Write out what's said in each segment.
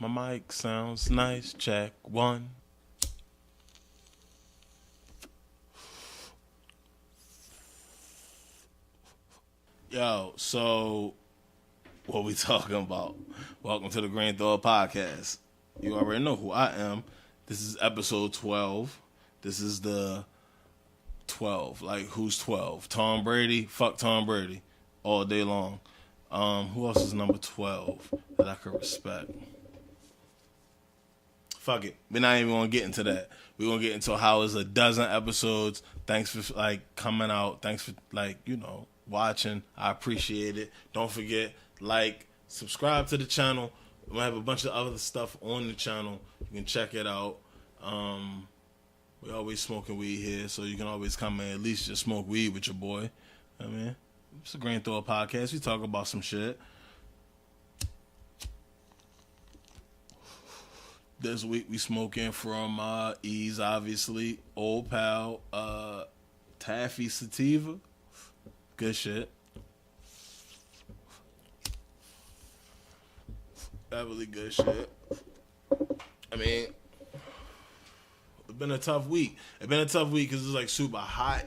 My mic sounds nice. Check one. Yo, so what we talking about? Welcome to the Greenthought podcast. You already know who I am. This is episode 12. This is the 12. Like, who's 12? Tom Brady? Fuck Tom Brady. All day long. Who else is number 12 that I could respect? Fuck it. We're not even going to get into that. We're going to get into how it's a dozen episodes. Thanks for, coming out. Thanks for, watching. I appreciate it. Don't forget, subscribe to the channel. We'll have a bunch of other stuff on the channel. You can check it out. We always smoking weed here, so you can always come and at least just smoke weed with your boy. I mean, it's a Greenthought podcast. We talk about some shit. This week we smoking from Ease, obviously. Old Pal, Taffy Sativa. Good shit. That really good shit. I mean, it's been a tough week. It's been a tough week because it's super hot.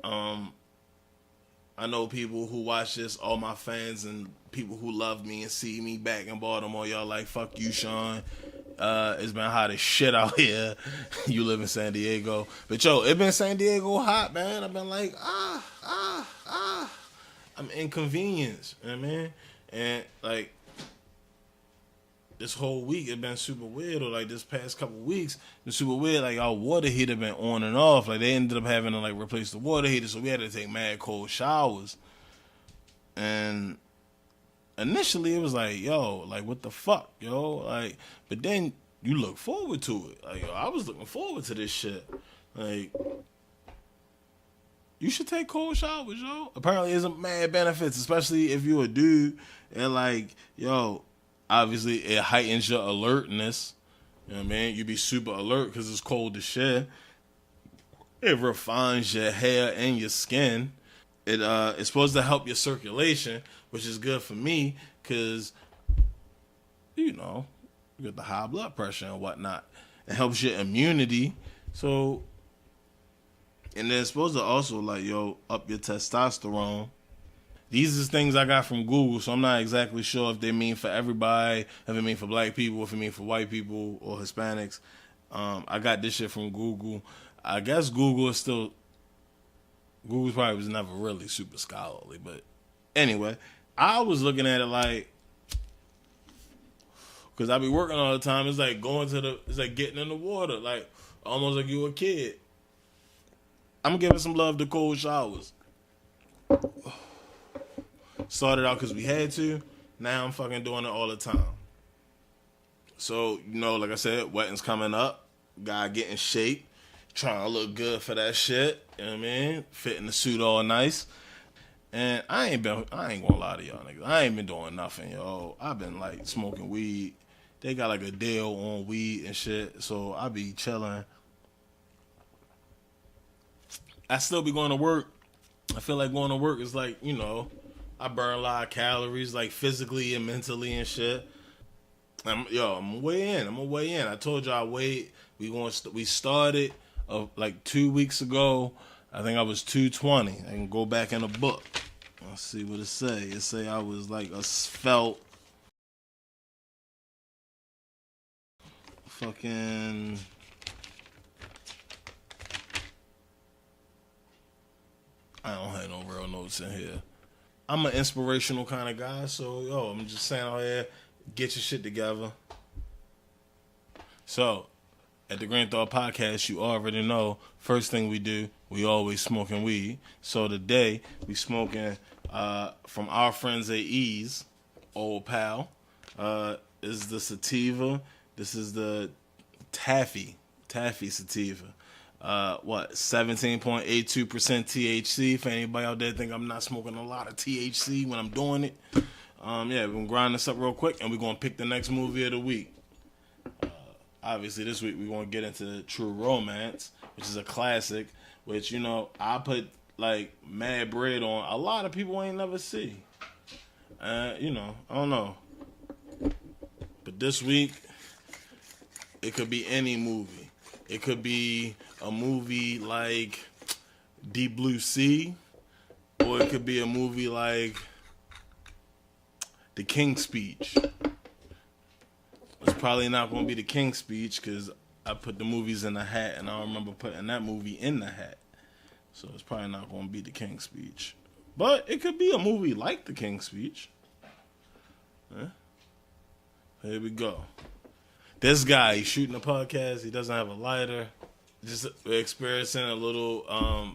I know people who watch this, all my fans and people who love me and see me back in Baltimore. Y'all like, fuck you, Shawn. It's been hot as shit out here. You live in San Diego. But yo, it been San Diego hot, man. I've been like, I'm inconvenienced, you know what I mean? And this whole week it been super weird, or this past couple weeks, it's super weird. Our water heater been on and off. They ended up having to replace the water heater, so we had to take mad cold showers. And initially it was yo, what the fuck, yo? But then you look forward to it. Yo, I was looking forward to this shit. You should take cold showers, yo. Apparently it's mad benefits, especially if you a dude. And yo, obviously it heightens your alertness. You know what I mean? You be super alert because it's cold as shit. It refines your hair and your skin. It's supposed to help your circulation, which is good for me because, you get the high blood pressure and whatnot. It helps your immunity. So, and then it's supposed to also up your testosterone. These is things I got from Google, so I'm not exactly sure if they mean for everybody, if it mean for black people, if it mean for white people or Hispanics. I got this shit from Google. I guess Google probably was never really super scholarly, but anyway, I was looking at it because I be working all the time. It's it's getting in the water, almost like you a kid. I'm giving some love to cold showers. Started out because we had to. Now I'm fucking doing it all the time. So, like I said, wedding's coming up. Gotta get in shape. Trying to look good for that shit. You know what I mean? Fitting the suit all nice. And I ain't gonna lie to y'all niggas. I ain't been doing nothing, yo. I've been smoking weed. They got a deal on weed and shit. So I be chilling. I still be going to work. I feel like going to work is I burn a lot of calories, physically and mentally and shit. I'm gonna weigh in. I told y'all we started 2 weeks ago. I think I was 220. I can go back in the book. Let's see what it say. It say I was a svelte fucking. I don't have no real notes in here. I'm an inspirational kind of guy, so I'm just saying out here, get your shit together. So, at the Greenthought podcast, you already know, first thing we do, we always smoking weed. So today, we smoking from our friends at Ease, Old Pal. This is the sativa. This is the Taffy Sativa. 17.82% THC. For anybody out there think I'm not smoking a lot of THC when I'm doing it. We're going to grind this up real quick, and we're going to pick the next movie of the week. Obviously, this week we're going to get into True Romance, which is a classic, which, I put, mad bread on. A lot of people ain't never see. I don't know. But But this week, it could be any movie. It could be a movie like Deep Blue Sea, or it could be a movie like The King's Speech. It's probably not going to be The King's Speech because I put the movies in the hat and I don't remember putting that movie in the hat. So it's probably not going to be The King's Speech. But it could be a movie like The King's Speech. Here we go. This guy, he's shooting a podcast. He doesn't have a lighter. Just experiencing a little,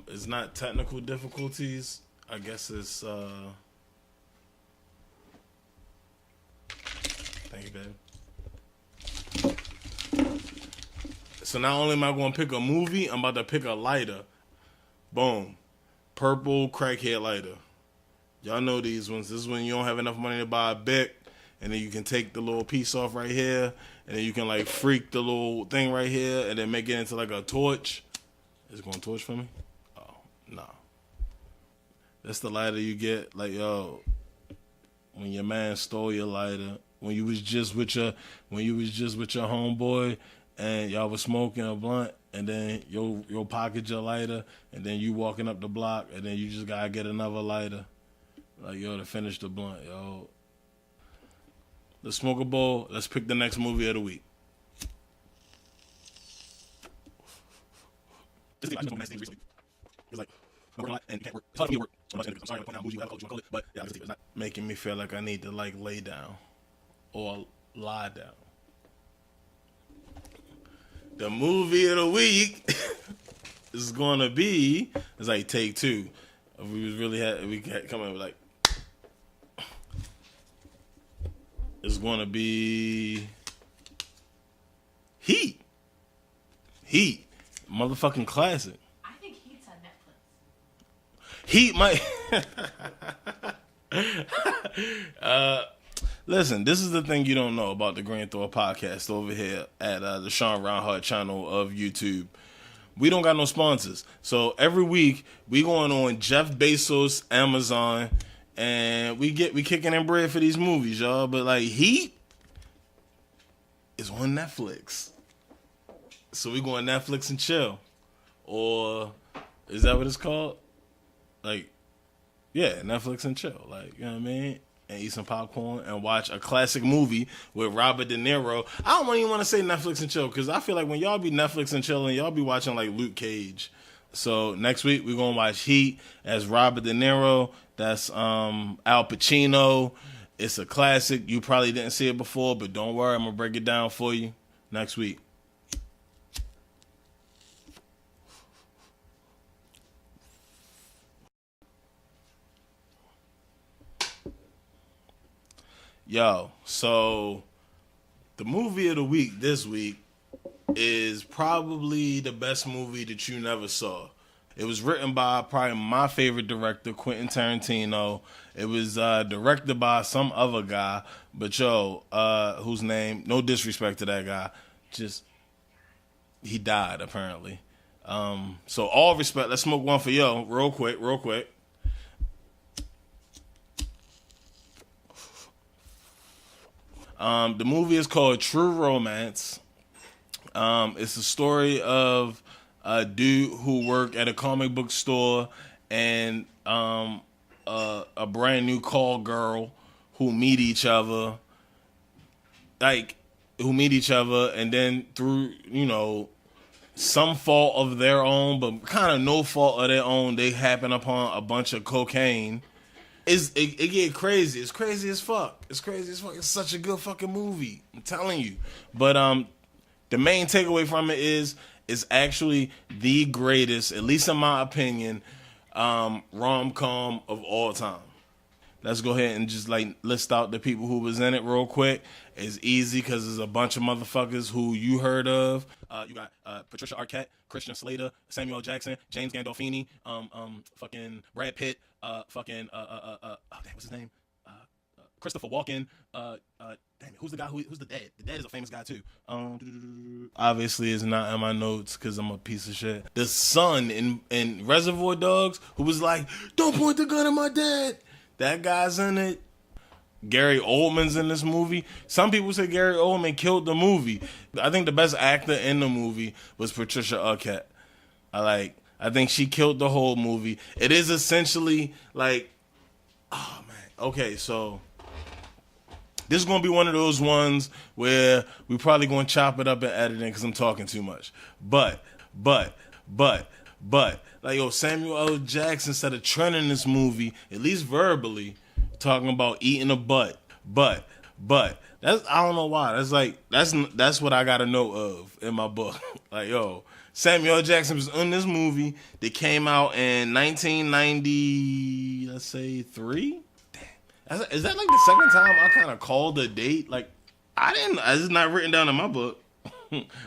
it's not technical difficulties. I guess it's, thank you, babe. So not only am I going to pick a movie, I'm about to pick a lighter. Boom. Purple crackhead lighter. Y'all know these ones. This is when you don't have enough money to buy a Bic, and then you can take the little piece off right here, and then you can like freak the little thing right here, and then make it into like a torch. Is it going to torch for me? Oh, no. That's the lighter you get. Like, yo, when your man stole your lighter, when you was just with your homeboy, and y'all was smoking a blunt, and then you'll pocket your lighter, and then you walking up the block, and then you just gotta get another lighter. Like, yo, to finish the blunt, yo. Let's smoke a bowl. Let's pick the next movie of the week. This is I just nice thing recently. It was like, I'm working a lot and can't work. It's hard for me to work so much. I'm sorry, I'm point out bougie, whatever you call it, but yeah, it's not making me feel like I need to like lay down or lie down. The movie of the week is gonna be, it's like take two. We had come in with like, it's gonna be Heat. Motherfucking classic. I think Heat's on Netflix. Heat might listen, this is the thing you don't know about the greenthought podcast over here at the Shawn Reinhardt channel of YouTube. We don't got no sponsors. So every week we going on Jeff Bezos, Amazon, and we kicking in bread for these movies, y'all. But like Heat is on Netflix. So we going Netflix and chill. Or is that what it's called? Like, yeah, Netflix and chill. Like, you know what I mean? And eat some popcorn and watch a classic movie with Robert De Niro. I don't even want to say Netflix and chill because I feel like when y'all be Netflix and chilling, y'all be watching like Luke Cage. So next week we're gonna watch Heat as Robert De Niro. That's Al Pacino. It's a classic. You probably didn't see it before, but don't worry, I'm gonna break it down for you next week. Yo, so the movie of the week this week is probably the best movie that you never saw. It was written by probably my favorite director, Quentin Tarantino. It was directed by some other guy, but yo, whose name, no disrespect to that guy, just, he died apparently. So all respect, let's smoke one for yo, real quick. The movie is called True Romance. It's a story of a dude who worked at a comic book store and a brand new call girl who meet each other, and then through, you know, some fault of their own, but kind of no fault of their own, they happen upon a bunch of cocaine. It get crazy. It's crazy as fuck. It's such a good fucking movie. I'm telling you. But the main takeaway from it is actually the greatest, at least in my opinion, rom-com of all time. Let's go ahead and just like list out the people who was in it real quick. It's easy because there's a bunch of motherfuckers who you heard of. You got Patricia Arquette, Christian Slater, Samuel L. Jackson, James Gandolfini, fucking Brad Pitt, damn, what's his name? Christopher Walken. Damn it, who's the guy who's the dad? The dad is a famous guy too. Obviously, it's not in my notes because I'm a piece of shit. The son in Reservoir Dogs who was like, "Don't point the gun at my dad." That guy's in it. Gary Oldman's in this movie. Some people say Gary Oldman killed the movie. I think the best actor in the movie was Patricia Arquette. I think she killed the whole movie. It is essentially like, oh man. Okay, so this is going to be one of those ones where we probably going to chop it up in editing because I'm talking too much. But, like, yo, Samuel L. Jackson said a trend in this movie, at least verbally, talking about eating a butt. But, that's, I don't know why. That's what I got to know of in my book. Like, yo, Samuel L. Jackson was in this movie that came out in 1990, let's say, 3? Is that like the second time I kind of called a date? Like, it's not written down in my book.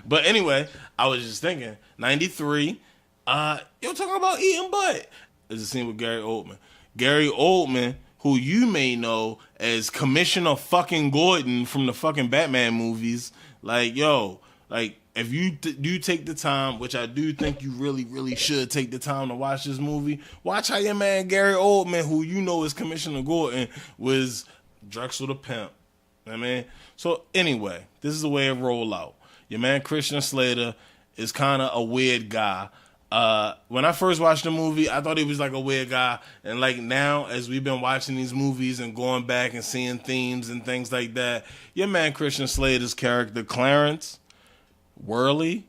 But anyway, I was just thinking, 93, you're talking about eating butt. There's a scene with Gary Oldman. Gary Oldman, who you may know as Commissioner fucking Gordon from the fucking Batman movies. Like, yo, like, if you do take the time, which I do think you really, really should take the time to watch this movie, watch how your man Gary Oldman, who you know is Commissioner Gordon, was Drexel the Pimp. I mean, so anyway, this is the way it roll out. Your man Christian Slater is kind of a weird guy. When I first watched the movie, I thought he was like a weird guy. And like now, as we've been watching these movies and going back and seeing themes and things like that, your man Christian Slater's character, Clarence Worley,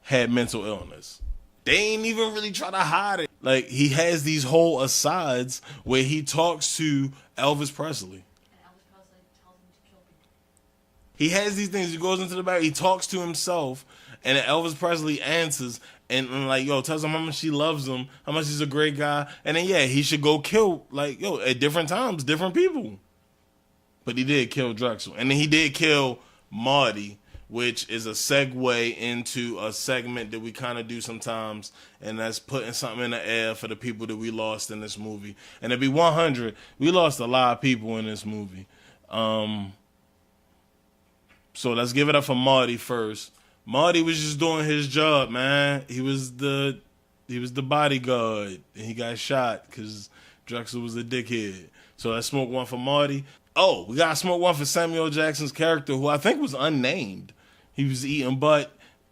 had mental illness. They ain't even really try to hide it. Like, he has these whole asides where he talks to Elvis Presley. And Elvis Presley tells him to kill people. He has these things. He goes into the back. He talks to himself, and then Elvis Presley answers, and like, yo, tells him how much he loves him, how much he's a great guy, and then yeah, he should go kill, like, yo, at different times, different people. But he did kill Drexel, and then he did kill Marty, which is a segue into a segment that we kind of do sometimes, and that's putting something in the air for the people that we lost in this movie. And to be 100, we lost a lot of people in this movie. So let's give it up for Marty first. Marty was just doing his job, man. He was the bodyguard, and he got shot because Drexel was a dickhead. So let's smoke one for Marty. Oh, we got to smoke one for Samuel Jackson's character, who I think was unnamed. He was eating butt.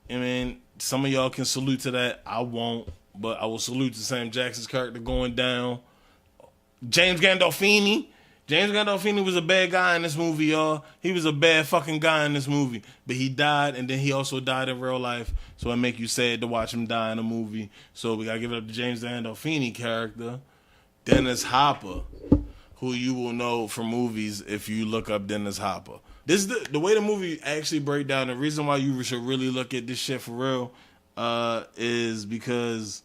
I mean, some of y'all can salute to that. I won't, but I will salute to Sam Jackson's character going down. James Gandolfini. James Gandolfini was a bad guy in this movie, y'all. He was a bad fucking guy in this movie. But he died, and then he also died in real life. So it make you sad to watch him die in a movie. So we got to give it up to James Gandolfini character. Dennis Hopper, who you will know from movies if you look up Dennis Hopper. This is the way the movie actually break down. The reason why you should really look at this shit for real is because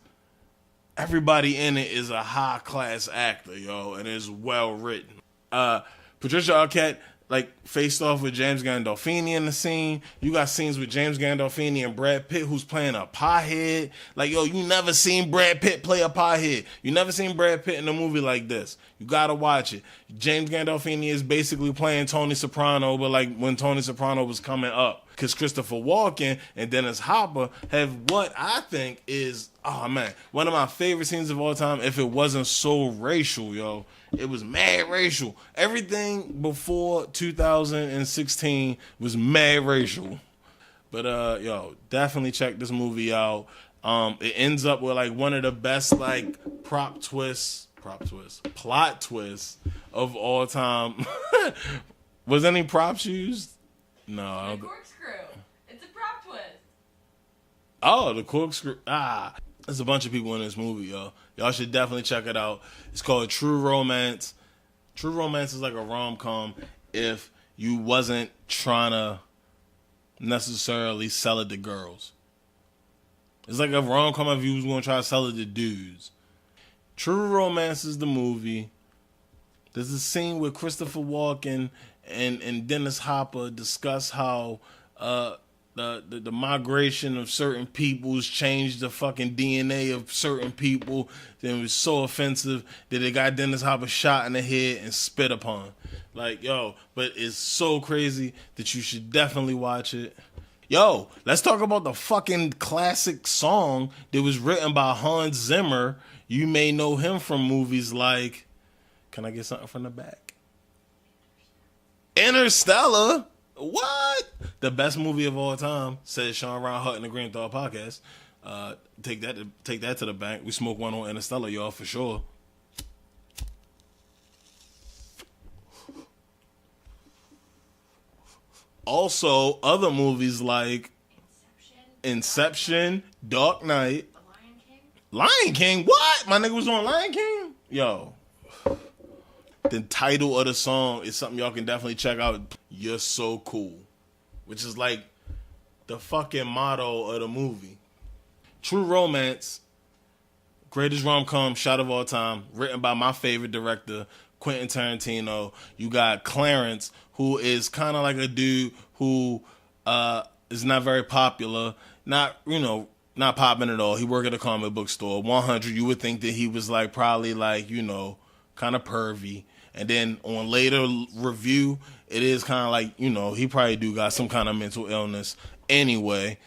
everybody in it is a high class actor, yo, and is well written. Patricia Arquette like faced off with James Gandolfini in the scene. You got scenes with James Gandolfini and Brad Pitt, who's playing a pothead. Like, yo, you never seen Brad Pitt play a pothead. You never seen Brad Pitt in a movie like this. You gotta watch it. James Gandolfini is basically playing Tony Soprano, but like when Tony Soprano was coming up. Because Christopher Walken and Dennis Hopper have what I think is, oh man, one of my favorite scenes of all time, if it wasn't so racial, yo. It was mad racial. Everything before 2016 was mad racial. But yo, definitely check this movie out. It ends up with like one of the best like plot twists of all time. Was any props used? No. I don't. Corkscrew. It's a prop twist. Oh, the corkscrew. There's a bunch of people in this movie, yo. Y'all should definitely check it out. It's called True Romance. True Romance is like a rom-com if you wasn't trying to necessarily sell it to girls. It's like a rom-com if you was going to try to sell it to dudes. True Romance is the movie. There's a scene where Christopher Walken and Dennis Hopper discuss how the migration of certain peoples changed the fucking DNA of certain people. Then it was so offensive that they got Dennis Hopper shot in the head and spit upon. Like, yo, but it's so crazy that you should definitely watch it. Yo, let's talk about the fucking classic song that was written by Hans Zimmer. You may know him from movies like, can I get something from the back? Interstellar? What? The best movie of all time, says Shawn, Reinhardt in the Green Thought podcast. Take that to the bank. We smoke one on Interstellar, y'all, for sure. Also, other movies like Inception, Dark Knight, The Lion King. Lion King. What? My nigga was on Lion King? Yo. The title of the song is something y'all can definitely check out. You're So Cool. Which is like the fucking motto of the movie. True Romance, greatest rom-com shot of all time, written by my favorite director, Quentin Tarantino. You got Clarence, who is kind of like a dude who is not very popular, not popping at all. He worked at a comic book store. 100, you would think that he was like probably like, kind of pervy. And then on later review, it is kind of like, he probably do got some kind of mental illness. Anyway,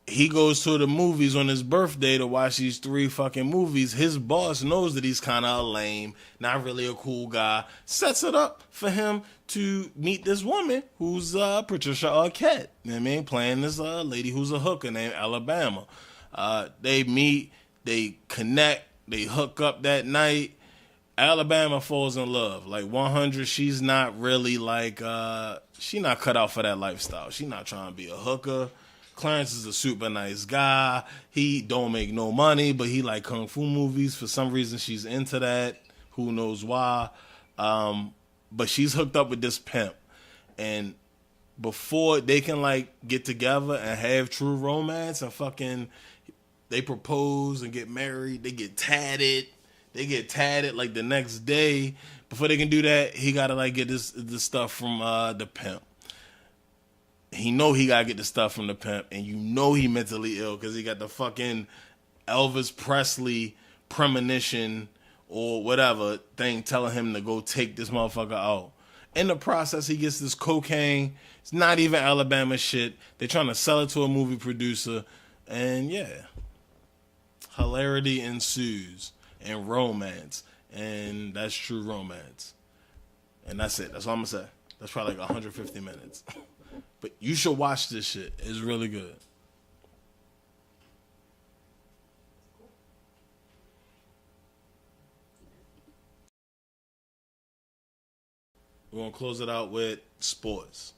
he goes to the movies on his birthday to watch these 3 fucking movies. His boss knows that he's kind of lame, not really a cool guy. Sets it up for him to meet this woman who's Patricia Arquette. You know what I mean? Playing this lady who's a hooker named Alabama. They meet, they connect, they hook up that night. Alabama falls in love. Like 100, she's not really like, she not cut out for that lifestyle. She not trying to be a hooker. Clarence is a super nice guy. He don't make no money, but he like kung fu movies. For some reason, she's into that. Who knows why? But she's hooked up with this pimp. And before they can like get together and have true romance and fucking, they propose and get married, they get tatted. They get tatted like the next day. Before they can do that, he gotta like get this stuff from the pimp. He know he gotta get the stuff from the pimp, and he mentally ill because he got the fucking Elvis Presley premonition or whatever thing telling him to go take this motherfucker out. In the process, he gets this cocaine. It's not even Alabama shit. They're trying to sell it to a movie producer, and yeah, hilarity ensues. And romance, and that's true romance, and that's it. That's all I'm gonna say. That's probably like 150 minutes, but you should watch this shit. It's really good. We're gonna close it out with sports.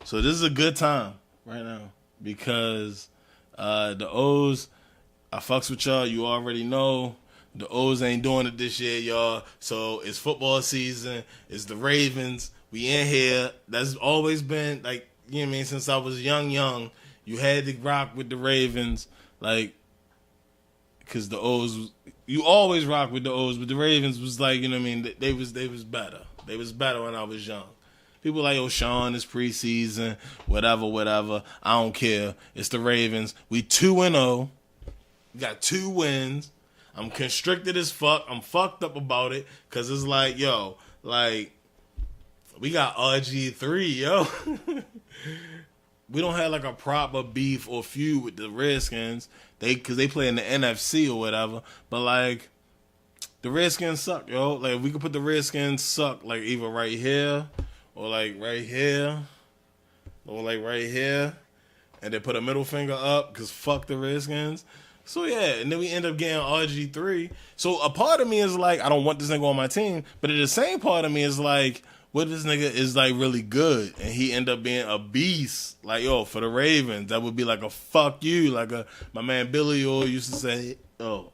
So this is a good time right now because the O's, I fucks with y'all. You already know the O's ain't doing it this year, y'all. So it's football season. It's the Ravens. We in here. That's always been like, you know what I mean? Since I was young, you had to rock with the Ravens, like, because the O's, you always rock with the O's, but the Ravens was like, you know what I mean? They was better. They was better when I was young. People like, oh, Shawn, it's preseason, whatever. I don't care. It's the Ravens. We 2-0. We got 2 wins. I'm constricted as fuck. I'm fucked up about it because it's like, yo, like, we got RG3, yo. We don't have like a proper beef or feud with the Redskins. Because they play in the NFC or whatever. But like, the Redskins suck, yo. Like, we could put the Redskins suck like either right here or like right here or like right here, and then put a middle finger up because fuck the Redskins. So yeah, and then we end up getting RG3. So a part of me is like, I don't want this nigga on my team, but the same part of me is like, what if this nigga is like really good and he end up being a beast? Like, yo, for the Ravens, that would be like a fuck you. Like my man Billy O used to say, oh,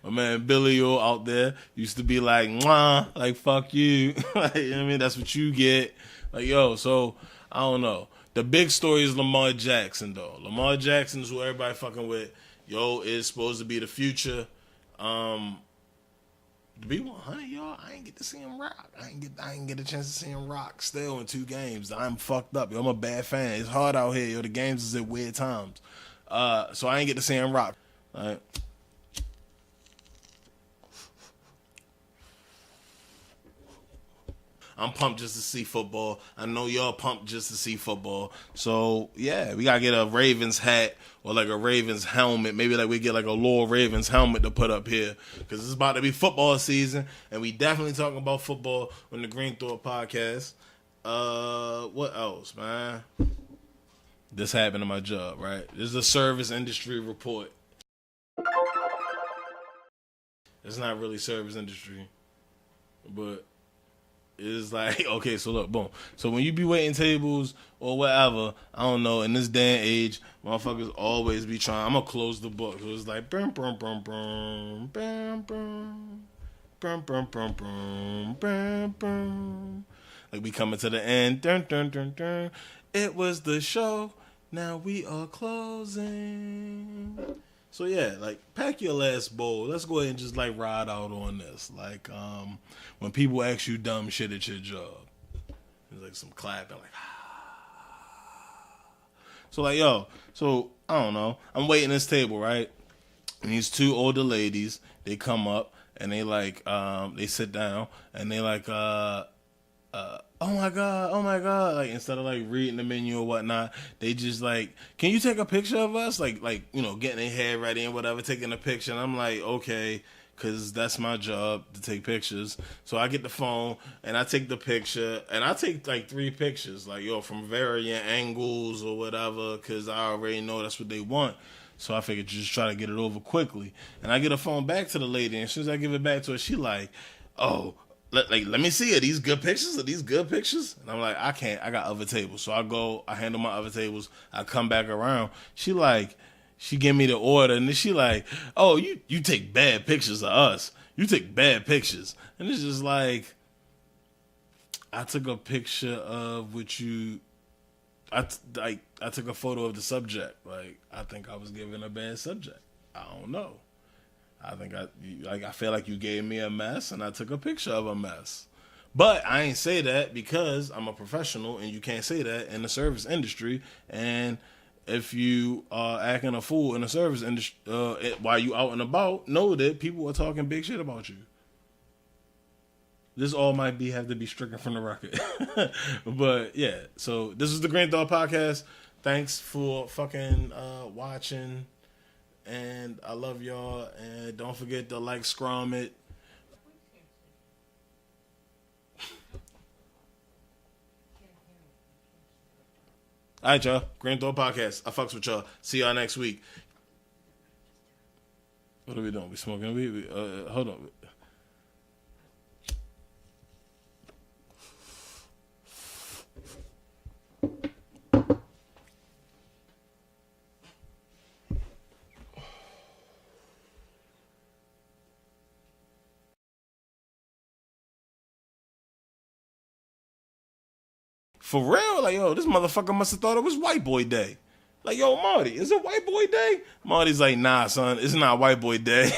my man Billy O out there used to be like, mwah, like fuck you. Like, you know what I mean? That's what you get. Like, yo, so I don't know. The big story is Lamar Jackson though. Lamar Jackson is who everybody fucking with. Yo, is supposed to be the future. To be 100, y'all, I ain't get to see him rock. I ain't get a chance to see him rock still in 2 games. I'm fucked up. Yo, I'm a bad fan. It's hard out here. Yo, the games is at weird times. So I ain't get to see him rock. All right. I'm pumped just to see football. I know y'all pumped just to see football. So yeah, we gotta get a Ravens hat or like a Ravens helmet. Maybe like we get like a Lord Ravens helmet to put up here because it's about to be football season, and we definitely talking about football on the Green Thought podcast. What else, man? This happened to my job, right? This is a service industry report. It's not really service industry, but it's like, okay, so look, boom. So when you be waiting tables or whatever, I don't know, in this day and age, motherfuckers always be trying, I'm going to close the book. So it's like, brum, brum, brum, brum, brum, brum, brum, brum, brum, brum, brum, brum. Like we coming to the end. Dun, dun, dun, dun. It was the show. Now we are closing. So yeah, like pack your last bowl. Let's go ahead and just like ride out on this. Like when people ask you dumb shit at your job, there's like some clapping, like So like yo, so I don't know. I'm waiting this table, right? And these two older ladies, they come up and they like they sit down and they like oh my god, like instead of like reading the menu or whatnot, they just like, can you take a picture of us, like you know, getting their hair ready and whatever, taking a picture. And I'm like, okay, because that's my job to take pictures. So I get the phone and I take the picture, and I take like 3 pictures, like yo, from varying angles or whatever, because I already know that's what they want. So I figured just try to get it over quickly. And I get a phone back to the lady, and as soon as I give it back to her, she like, oh, let me see, are these good pictures? Are these good pictures? And I'm like, I can't. I got other tables. So I go, I handle my other tables. I come back around. She give me the order, and then she like, oh, you take bad pictures of us. You take bad pictures. And it's just like, I took a picture of what you, I took a photo of the subject. Like, I think I was given a bad subject. I don't know. I feel like you gave me a mess and I took a picture of a mess. But I ain't say that because I'm a professional, and you can't say that in the service industry. And if you are acting a fool in the service industry while you out and about, know that people are talking big shit about you. This all might have to be stricken from the record. But yeah, so this is the Green Thought Podcast. Thanks for fucking watching. And I love y'all. And don't forget to like, scrum it. All right, y'all. Green Thought Podcast. I fucks with y'all. See y'all next week. What are we doing? We smoking weed? Hold on. For real? Like, yo, this motherfucker must have thought it was white boy day. Like, yo, Marty, is it white boy day? Marty's like, nah, son, it's not white boy day.